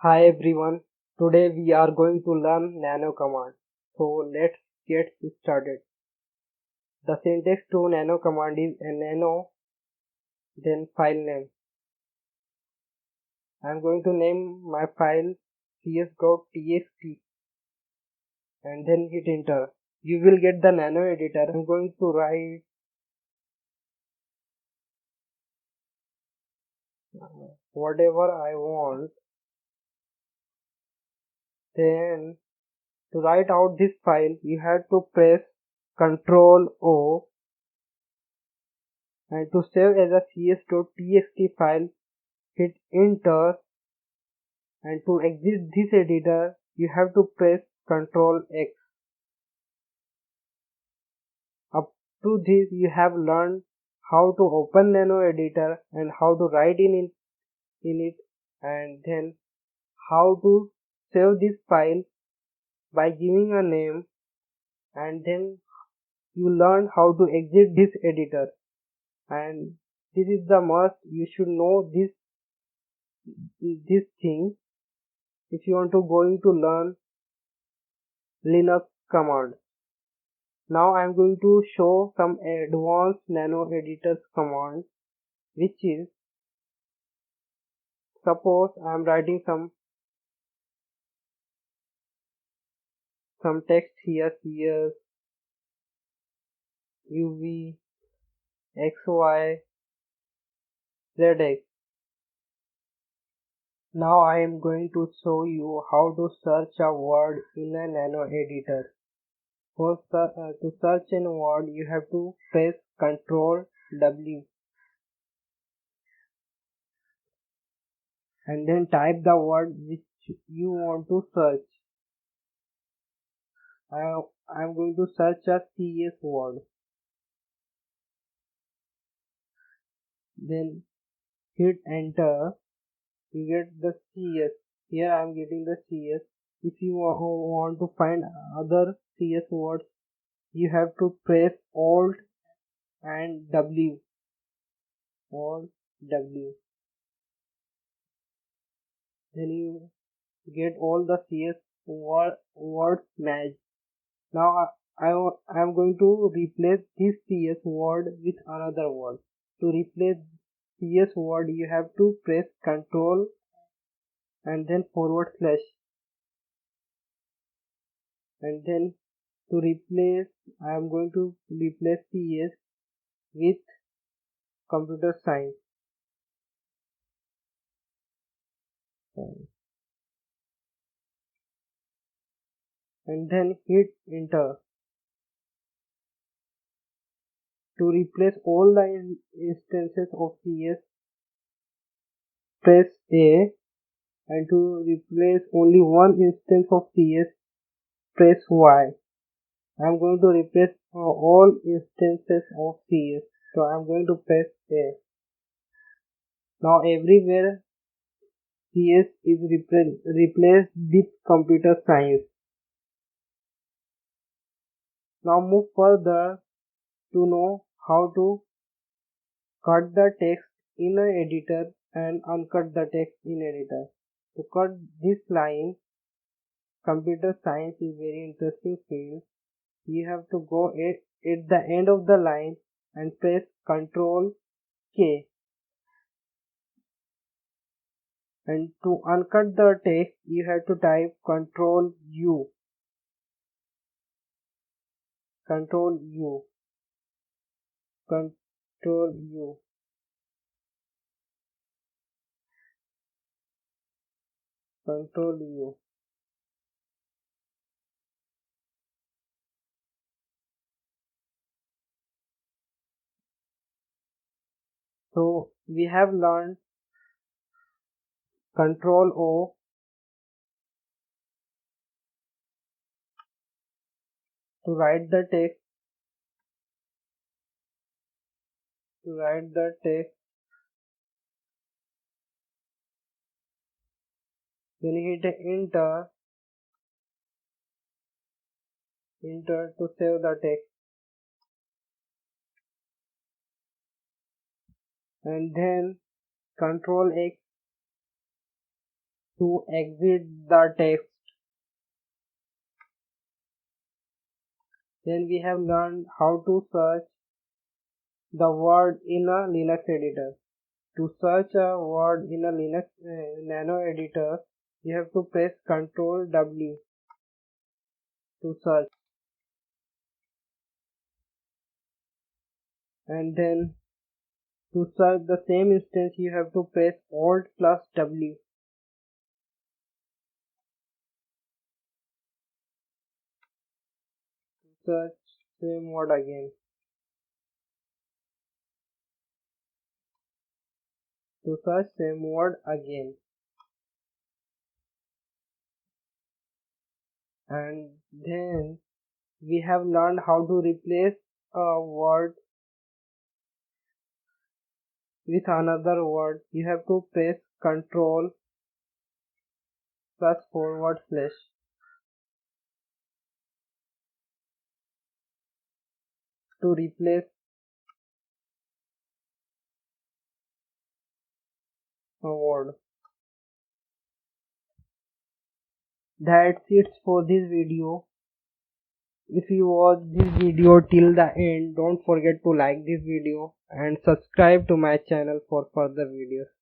Hi everyone, today we are going to learn nano command. So let's get started. The syntax to nano command is a nano, then file name. I am going to name my file cs.txt and then hit enter. You will get the nano editor. I am going to write whatever I want. Then to write out this file, you have to press ctrl O, and to save as a cs.txt file, hit enter, and to exit this editor you have to press ctrl X. Up to this you have learned how to open nano editor and how to write in it, and then how to save this file by giving a name, and then you learn how to exit this editor. And this is the must, you should know this thing if you want to going to learn Linux command. Now I am going to show some advanced nano editors command, which is, suppose I am writing some text here, CS, UV, XY, ZX. Now I am going to show you how to search a word in a nano editor. To search a word you have to press Ctrl W and then type the word which you want to search. I am going to search a CS word. Then hit enter, you get the CS. Here I am getting the CS. If you want to find other CS words, you have to press Alt and W. Alt W. Then you get all the CS words matched. Now I am going to replace this CS word with another word. To replace CS word, you have to press Ctrl and then forward slash, and then to replace, I am going to replace CS with computer science, and then hit enter. To replace all the instances of CS, press A, and to replace only one instance of CS, press Y. I am going to replace all instances of CS, so I am going to press A. Now everywhere CS is replaced with computer science. Now move further to know how to cut the text in an editor and uncut the text in editor. To cut this line, computer science is very interesting field. You have to go at the end of the line and press Ctrl K. And to uncut the text, you have to type Ctrl U. Ctrl U. Ctrl U. Ctrl U. So we have learned Ctrl O to write the text. Then hit enter to save the text, and then Ctrl X To exit the text. Then we have learned how to search the word in a Linux editor. To search a word in a Linux Nano editor, you have to press ctrl W to search, and then to search the same instance you have to press alt plus W. To search same word again. To search same word again. And then we have learned how to replace a word with another word. You have to press ctrl plus forward slash to replace a word. That's it for this video. If you watch this video till the end, don't forget to like this video and subscribe to my channel for further videos.